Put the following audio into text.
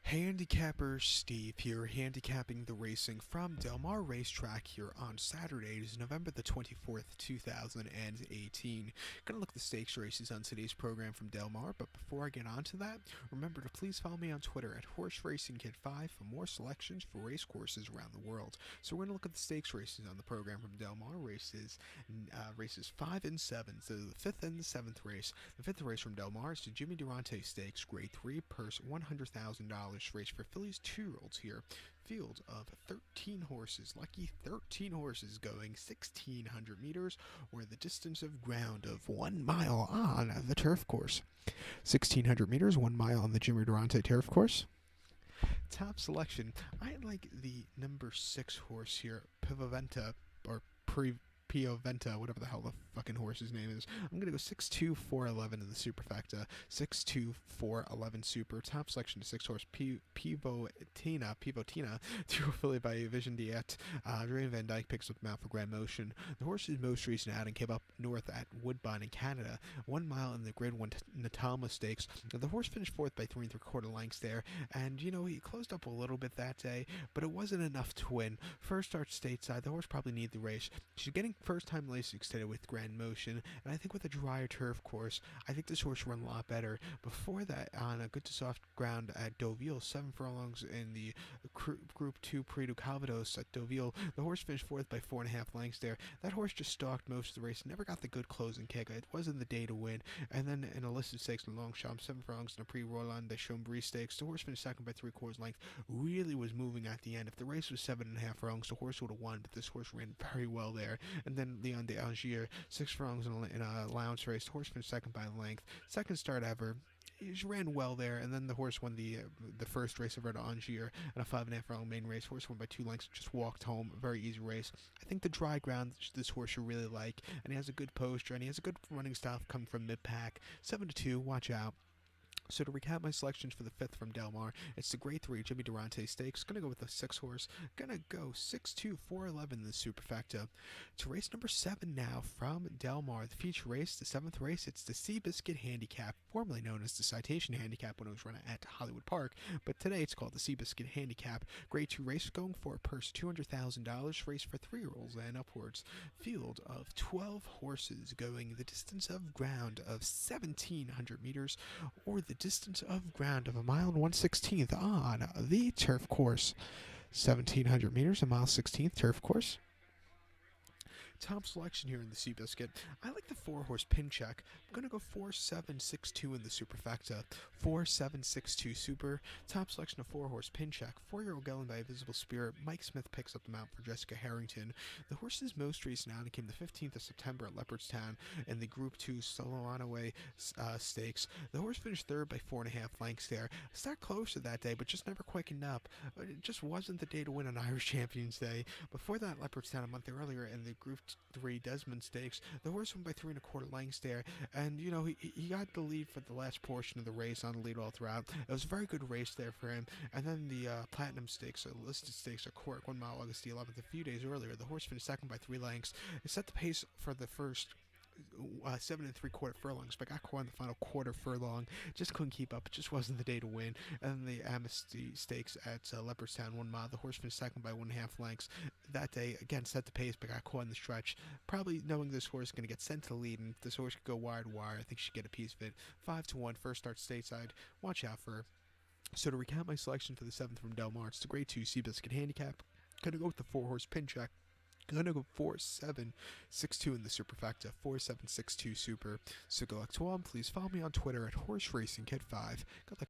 Handicapper Steve here, handicapping the racing from Del Mar Racetrack here on Saturday. It is November the 24th, 2018. Gonna look at the stakes races on today's program from Del Mar, but before I get on to that, remember to please follow me on Twitter at HorseRacingKid5 for more selections for race courses around the world. So we're gonna look at the stakes races on the program from Del Mar races 5 and 7. So the 5th and the 7th race. The 5th race from Del Mar is the Jimmy Durante Stakes, Grade 3, purse $100,000. Race for fillies 2-year-olds here. Field of 13 horses, lucky 13 horses going 1,600 meters or the distance of ground of 1 mile on the turf course. 1,600 meters, 1 mile on the Jimmy Durante turf course. Top selection, I like the number 6 horse here, Pivoventa, or Pioventa, whatever the hell the fucking horse's name is. I'm going to go 6'2", 4'11 in the superfecta. 6'2", 4'11 super. Top selection to 6 horse Pivotina, to affiliate by Vision Diet. Adrian Van Dyke picks up the mount for Grand Motion. The horse's most recent outing came up north at Woodbine in Canada. 1 mile in the Grade 1 Natalma Stakes. The horse finished 4th by 3 3/4 lengths there, and you know, he closed up a little bit that day, but it wasn't enough to win. First start stateside, the horse probably needed the race. She's getting first time Lasix today with Grand Motion, and I think with a drier turf course, I think this horse run a lot better. Before that, on a good to soft ground at Deauville, 7 furlongs in the Group 2 Prix du Calvados at Deauville, the horse finished 4th by 4.5 lengths there. That horse just stalked most of the race, never got the good closing kick. It wasn't the day to win. And then in a listed stakes in Longchamp, 7 furlongs in a Prix Roland de Chambry Stakes, the horse finished 2nd by 3/4 length, really was moving at the end. If the race was 7.5 furlongs, the horse would have won, but this horse ran very well there. And then Leon de Angier, 6 furlongs in a allowance race. The horse finished 2nd by length. Second start ever. He just ran well there, and then the horse won the first race ever to Angier in a 5.5 furlong main race. Horse won by 2 lengths, just walked home. Very easy race. I think the dry ground this horse you really like, and he has a good posture, and he has a good running style coming from mid-pack. 7-2, watch out. So to recap my selections for the 5th from Del Mar, it's the Grade 3 Jimmy Durante Stakes. Gonna go with the 6 horse. Gonna go 6'2", 4'11 in the superfecta. To race number 7 now from Del Mar, the feature race, the 7th race, it's the Seabiscuit Handicap, formerly known as the Citation Handicap when it was run at Hollywood Park, but today it's called the Seabiscuit Handicap. Grade 2 race going for a purse $200,000, race for 3-year-olds and upwards. Field of 12 horses going the distance of ground of 1,700 meters or the distance of ground of 1 mile and 1/16 on the turf course. 1,700 meters, 1 mile 16th turf course. Top selection here in the Seabiscuit. I like the 4 horse Pincheck. I'm going to go 4-7-6-2 in the superfecta. 4-7-6-2 super. Top selection of 4 horse Pincheck. 4-year-old Gellin by Invisible Spirit. Mike Smith picks up the mount for Jessica Harrington. The horse's most recent outing came the 15th of September at Leopardstown in the Group 2 Solonaway Stakes. The horse finished 3rd by 4.5 lengths there. Start closer that day, but just never quickened up. It just wasn't the day to win on Irish Champions Day. Before that, Leopardstown a month earlier in the Group 3 Desmond Stakes, the horse won by 3 1/4 lengths there, and you know, he got the lead for the last portion of the race, on the lead all throughout. It was a very good race there for him. And then the Platinum Stakes, listed stakes at Cork, 1 mile August the 11th, a few days earlier. The horse finished 2nd by 3 lengths. It set the pace for the first 7 3/4 furlongs, but got caught in the final quarter furlong. Just couldn't keep up. It just wasn't the day to win. And then the Amnesty Stakes at Leopardstown, 1 mile. The horse finished 2nd by 1.5 lengths. That day, again, set the pace, but got caught in the stretch. Probably knowing this horse is going to get sent to the lead, and if this horse could go wire to wire, I think she should get a piece of it. 5-1, first start stateside. Watch out for her. So to recap my selection for the 7th from Del Mar, it's the Grade 2 Seabiscuit Handicap. Gonna go with the 4 horse Pincheck. Gonna go 4-7-6-2 in the superfecta. 4-7-6-2 super. So good luck to all. Please follow me on Twitter at HorseRacingKid5. Good luck.